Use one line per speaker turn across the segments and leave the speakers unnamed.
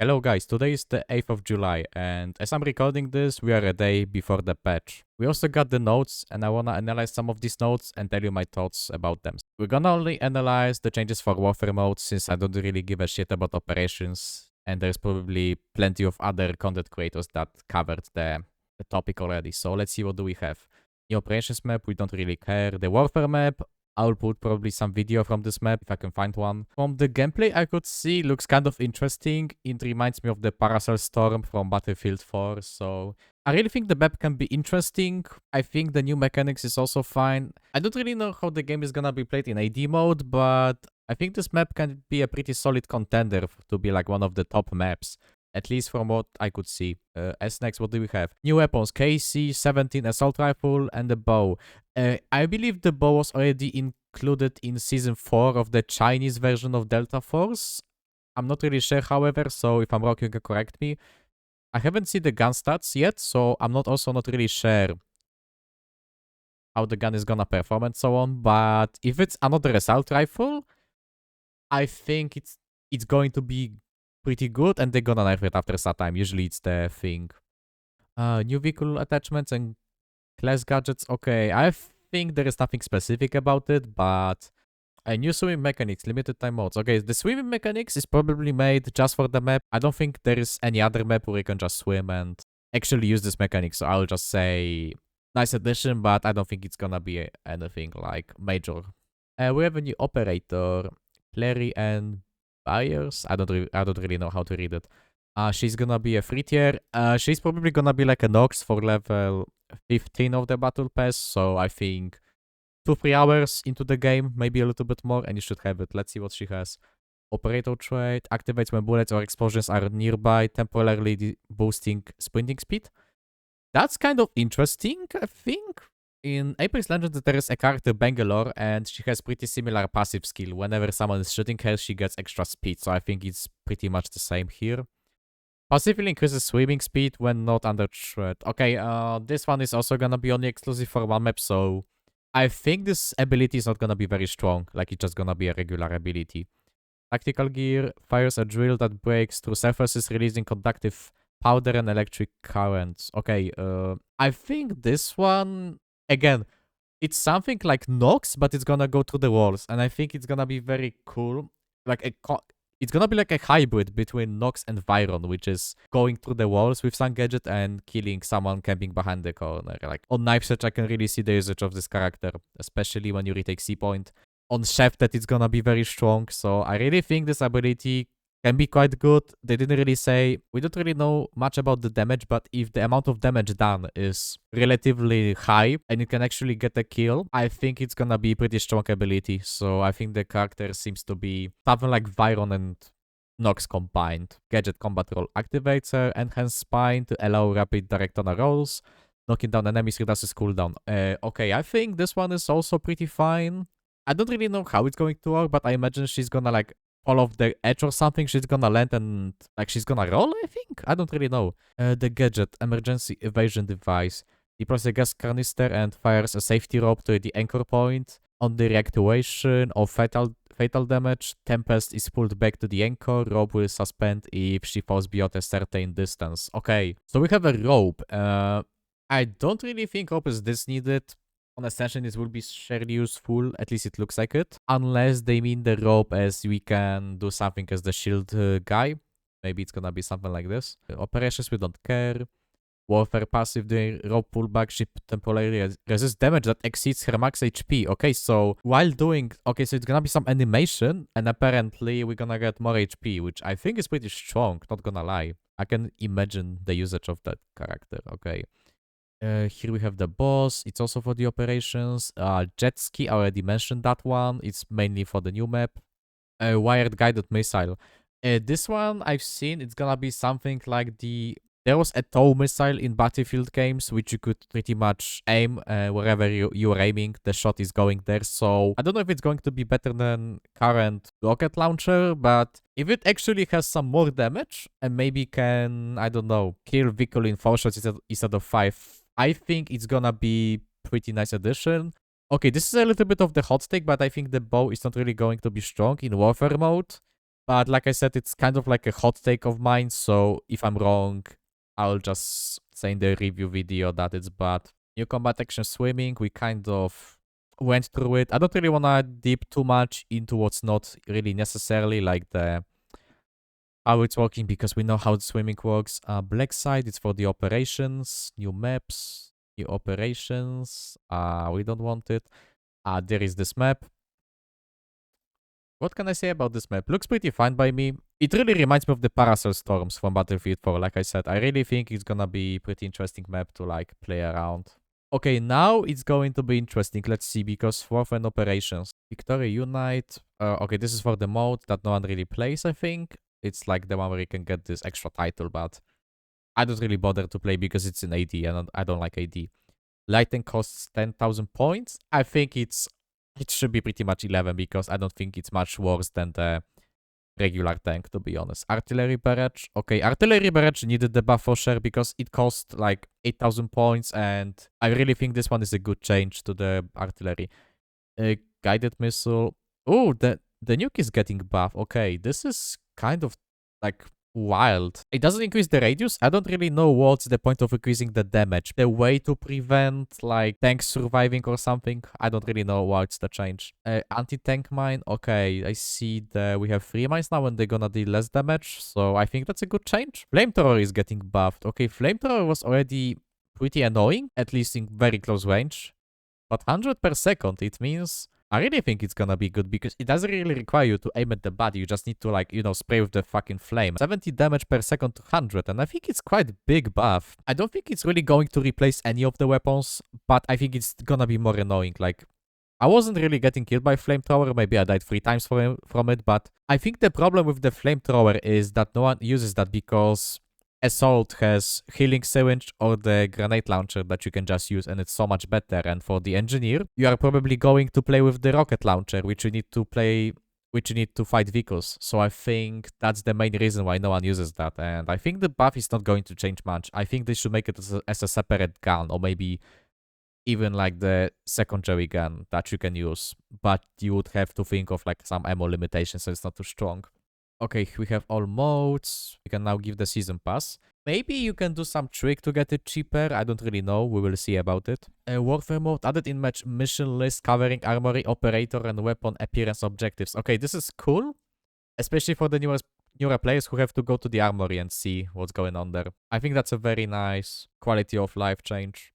Hello guys, today is the 8th of July and as I'm recording this, we are a day before the patch. We also got the notes and I wanna analyze some of these notes and tell you my thoughts about them. We're gonna only analyze the changes for warfare mode since I don't really give a shit about operations and there's probably plenty of other content creators that covered the topic already. So let's see what do we have. The operations map, we don't really care. The warfare map, I'll put probably some video from this map if I can find one. From the gameplay I could see, looks kind of interesting. It reminds me of the Parasol Storm from Battlefield 4, so I really think the map can be interesting. I think the new mechanics is also fine. I don't really know how the game is gonna be played in AD mode, but I think this map can be a pretty solid contender to be like one of the top maps. At least from what I could see. As next, what do we have? New weapons, KC-17 assault rifle and the bow. I believe the bow was already included in season 4 of the Chinese version of Delta Force. I'm not really sure, however, so if I'm wrong, you can correct me. I haven't seen the gun stats yet, so I'm also not really sure how the gun is gonna perform and so on. But if it's another assault rifle, I think it's going to be pretty good, and they're gonna nerf it after some time. Usually it's the thing. New vehicle attachments and class gadgets. Okay, I think there is nothing specific about it, but new swimming mechanics, limited time modes. Okay, the swimming mechanics is probably made just for the map. I don't think there is any other map where you can just swim and actually use this mechanic. So I'll just say nice addition, but I don't think it's gonna be anything like major. We have a new operator, Clary and Buyers. I don't really know how to read it. She's gonna be a free tier. She's probably gonna be like a Nox for level 15 of the battle pass. So I think 2-3 hours into the game, maybe a little bit more, and you should have it. Let's see what she has. Operator trait activates when bullets or explosions are nearby, temporarily boosting sprinting speed. That's kind of interesting, I think. In Apex Legends, there is a character Bangalore, and she has pretty similar passive skill. Whenever someone is shooting her, she gets extra speed, so I think it's pretty much the same here. Passively increases swimming speed when not under threat. Okay, this one is also gonna be only exclusive for one map, so I think this ability is not gonna be very strong. Like, it's just gonna be a regular ability. Tactical gear fires a drill that breaks through surfaces, releasing conductive powder and electric currents. Okay, I think this one, again, it's something like Nox, but it's gonna go through the walls, and I think it's gonna be very cool. Like it's gonna be like a hybrid between Nox and Viron, which is going through the walls with some gadget and killing someone camping behind the corner. Like on Knife Search, I can really see the usage of this character, especially when you retake C point. On Chef, that it's gonna be very strong, so I really think this ability can be quite good. They didn't really say, we don't really know much about the damage, but if the amount of damage done is relatively high and you can actually get a kill, I think it's gonna be pretty strong ability. So I think the character seems to be something like Viron and Nox combined. Gadget combat roll activates her, enhance spine to allow rapid direct on rolls. Knocking down enemies reduces cooldown. Okay, I think this one is also pretty fine. I don't really know how it's going to work, but I imagine she's gonna like fall off the edge or something. She's gonna land and like she's gonna roll, I think. I don't really know. The gadget, emergency evasion device, deploys a gas canister and fires a safety rope to the anchor point. On the reactivation of fatal damage, Tempest is pulled back to the anchor. Rope will suspend if she falls beyond a certain distance. Okay, so we have a rope. I don't really think rope is this needed. On Ascension, it will be surely useful, at least it looks like it. Unless they mean the rope as we can do something as the shield guy. Maybe it's gonna be something like this. Operations, we don't care. Warfare passive, the rope pullback, she temporarily resists damage that exceeds her max HP. Okay, so while doing... Okay, so it's gonna be some animation, and apparently we're gonna get more HP, which I think is pretty strong, not gonna lie. I can imagine the usage of that character, okay. Here we have the boss. It's also for the operations. Jet ski, I already mentioned that one. It's mainly for the new map. Wired guided missile. This one I've seen. It's gonna be something like the... There was a tow missile in Battlefield games, which you could pretty much aim wherever you are aiming. The shot is going there. So I don't know if it's going to be better than current rocket launcher, but if it actually has some more damage and maybe can, I don't know, kill vehicle in 4 shots instead of 5, I think it's gonna be pretty nice addition. Okay, this is a little bit of the hot take, but I think the bow is not really going to be strong in warfare mode. But like I said, it's kind of like a hot take of mine. So if I'm wrong, I'll just say in the review video that it's bad. New combat action swimming, we kind of went through it. I don't really want to deep too much into what's not really necessarily like the how it's working because we know how the swimming works. Black side, it's for the operations, new maps, new operations. We don't want it. There is this map. What can I say about this map? Looks pretty fine by me. It really reminds me of the Parasol Storms from Battlefield 4. Like I said, I really think it's gonna be pretty interesting map to like play around. Okay, now it's going to be interesting. Let's see, because Warfare Operations. Victoria Unite. Okay, this is for the mode that no one really plays, I think. It's like the one where you can get this extra title, but I don't really bother to play because it's an AD and I don't like AD. Lightning costs 10,000 points. I think it should be pretty much 11 because I don't think it's much worse than the regular tank, to be honest. Artillery barrage. Okay, artillery barrage needed the buff for sure because it cost like 8,000 points and I really think this one is a good change to the artillery. Guided missile. Oh, the nuke is getting buff. Okay, this is kind of like wild. It doesn't increase the radius. I don't really know what's the point of increasing the damage. The way to prevent like tanks surviving or something. I don't really know what's the change. Anti-tank mine. Okay, I see that we have 3 mines now and they're gonna deal less damage. So I think that's a good change. Flamethrower is getting buffed. Okay, flamethrower was already pretty annoying, at least in very close range. But 100 per second, it means I really think it's gonna be good because it doesn't really require you to aim at the body. You just need to like, you know, spray with the fucking flame. 70 damage per second to 100 and I think it's quite big buff. I don't think it's really going to replace any of the weapons, but I think it's gonna be more annoying. Like, I wasn't really getting killed by flamethrower. Maybe I died 3 times from it, but I think the problem with the flamethrower is that no one uses that because Assault has healing syringe or the grenade launcher that you can just use and it's so much better. And for the engineer, you are probably going to play with the rocket launcher, which you need to fight vehicles. So I think that's the main reason why no one uses that. And I think the buff is not going to change much. I think they should make it as a separate gun or maybe even like the secondary gun that you can use. But you would have to think of like some ammo limitations so it's not too strong. Okay, we have all modes. We can now give the season pass. Maybe you can do some trick to get it cheaper. I don't really know. We will see about it. Warfare mode added in match mission list covering armory, operator, and weapon appearance objectives. Okay, this is cool. Especially for the newer players who have to go to the armory and see what's going on there. I think that's a very nice quality of life change.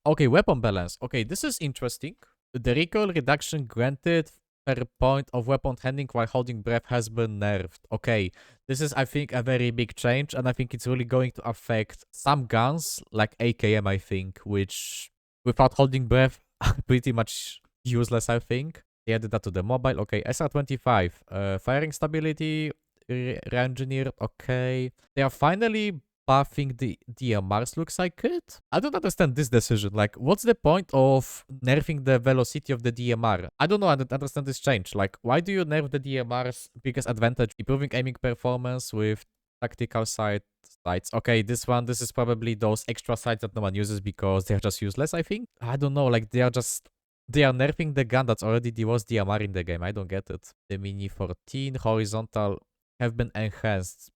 Okay, weapon balance. Okay, this is interesting. The recoil reduction granted per point of weapon handling while holding breath has been nerfed. Okay, this is, I think, a very big change, and I think it's really going to affect some guns, like AKM, I think, which, without holding breath, are pretty much useless, I think. They added that to the mobile. Okay, SR25, firing stability, re-engineered. Okay, they are finally buffing the DMRs, looks like it. I don't understand this decision. Like, what's the point of nerfing the velocity of the DMR? I don't know. I don't understand this change. Like, why do you nerf the DMR's biggest advantage? Improving aiming performance with tactical sights. Okay, this is probably those extra sights that no one uses because they're just useless, I think. I don't know. Like, they are nerfing the gun that's already the worst DMR in the game. I don't get it. The Mini 14 horizontal have been enhanced.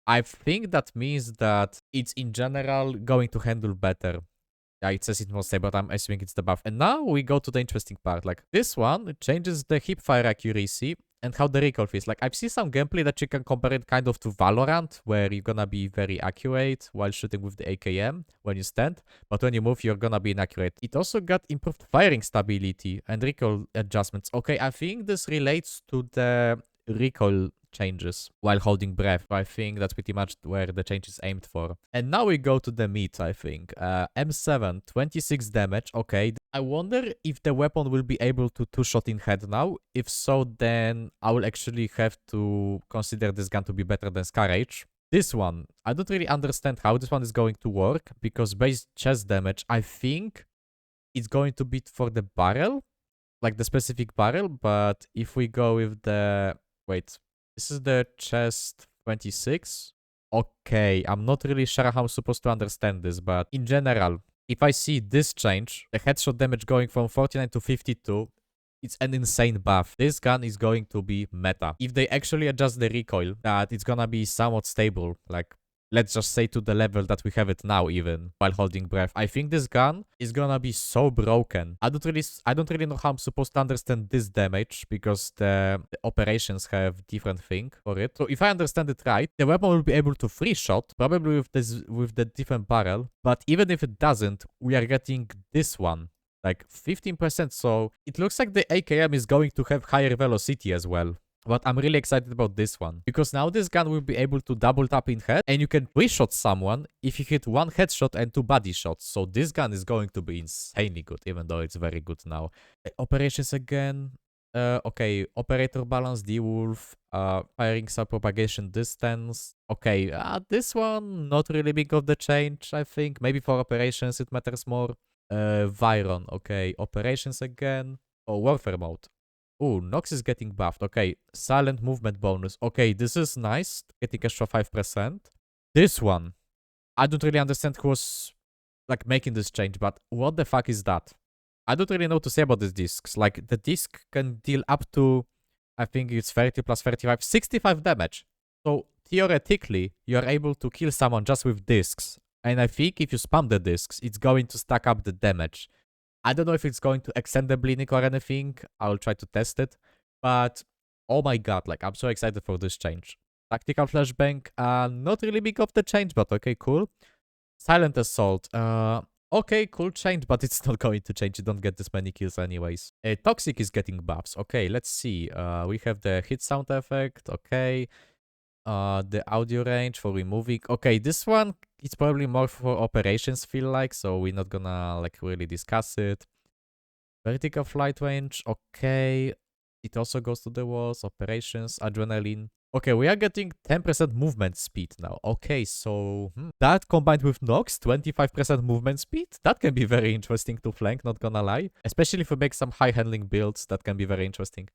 I think that means that it's in general going to handle better. Yeah, it says it's more stable, but I'm assuming it's the buff. And now we go to the interesting part. Like, this one, it changes the hip fire accuracy and how the recoil feels. Like, I've seen some gameplay that you can compare it kind of to Valorant, where you're gonna be very accurate while shooting with the AKM when you stand, but when you move, you're gonna be inaccurate. It also got improved firing stability and recoil adjustments. Okay, I think this relates to the recoil changes while holding breath. I think that's pretty much where the change is aimed for. And now we go to the meat, I think. M7, 26 damage. Okay. I wonder if the weapon will be able to two-shot in head now. If so, then I will actually have to consider this gun to be better than Scar H. This one, I don't really understand how this one is going to work because base chest damage, I think it's going to be for the barrel, like the specific barrel. But if we go with the... Wait. This is the chest 26. Okay, I'm not really sure how I'm supposed to understand this, but in general, if I see this change, the headshot damage going from 49 to 52, It's an insane buff. This gun is going to be meta. If they actually adjust the recoil, that it's gonna be somewhat stable, like let's just say to the level that we have it now even while holding breath. I think this gun is gonna be so broken. I don't really know how I'm supposed to understand this damage because the operations have different thing for it. So if I understand it right, the weapon will be able to free shot, probably with the different barrel. But even if it doesn't, we are getting this one. Like 15%, so it looks like the AKM is going to have higher velocity as well. But I'm really excited about this one. Because now this gun will be able to double tap in head. And you can three-shot someone if you hit one headshot and two body shots. So this gun is going to be insanely good, even though it's very good now. Operations again. Okay, operator balance, D-Wolf, firing sub-propagation distance. Okay, this one, not really big of the change, I think. Maybe for operations it matters more. Viron, okay, operations again. Oh, warfare mode. Oh, Nox is getting buffed. Okay, silent movement bonus. Okay, this is nice. Getting extra 5%. This one, I don't really understand who was like making this change, but what the fuck is that? I don't really know what to say about these discs. Like, the disc can deal up to, I think it's 30 plus 35, 65 damage. So, theoretically, you are able to kill someone just with discs. And I think if you spam the discs, it's going to stack up the damage. I don't know if it's going to extend the bleeding or anything. I'll try to test it. But, oh my god, like, I'm so excited for this change. Tactical flashbang, not really big of the change, but okay, cool. Silent assault, okay, cool change, but it's not going to change. You don't get this many kills anyways. Toxic is getting buffs. Okay, let's see. We have the hit sound effect. Okay. The audio range for removing. Okay, this one it's probably more for operations, feel like, so we're not gonna like really discuss it. Vertical flight range. Okay. It also goes to the walls. Operations, adrenaline. Okay, we are getting 10% movement speed now. Okay, so that combined with Nox, 25% movement speed, that can be very interesting to flank, not gonna lie. Especially if we make some high handling builds, that can be very interesting.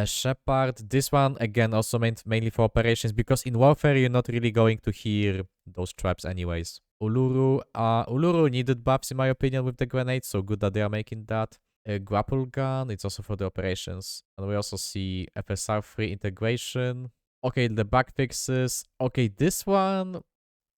Shepard, this one again also mainly for operations because in warfare you're not really going to hear those traps anyways. Uluru needed buffs in my opinion with the grenades, so good that they are making that. Grapple gun, it's also for the operations. And we also see FSR3 integration. Okay, the bug fixes. Okay, this one...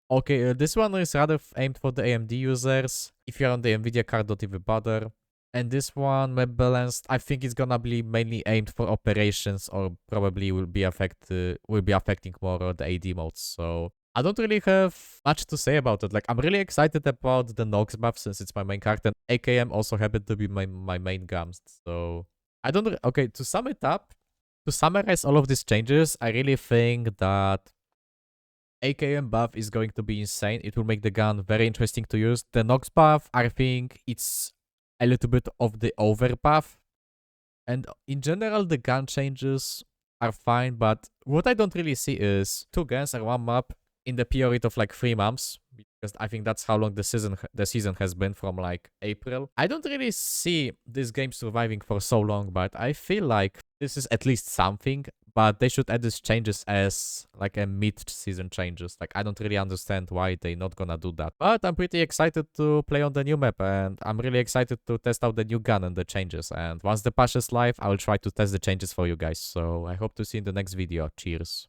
Okay, this one is rather aimed for the AMD users. If you're on the Nvidia card, don't even bother. And this one, map balanced, I think it's gonna be mainly aimed for operations or probably will be affecting more the AD modes. So I don't really have much to say about it. Like, I'm really excited about the Nox buff since it's my main card, and AKM also happened to be my main guns. So I don't... Okay, to sum it up, to summarize all of these changes, I really think that AKM buff is going to be insane. It will make the gun very interesting to use. The Nox buff, I think it's a little bit of the over buff. And in general, the gun changes are fine, but what I don't really see is 2 guns and 1 map in the period of like 3 months, because I think that's how long the season has been, from like April. I don't really see this game surviving for so long, but I feel like this is at least something. But they should add these changes as like a mid-season changes. Like, I don't really understand why they're not gonna do that. But I'm pretty excited to play on the new map, and I'm really excited to test out the new gun and the changes. And once the patch is live, I will try to test the changes for you guys. So I hope to see you in the next video. Cheers.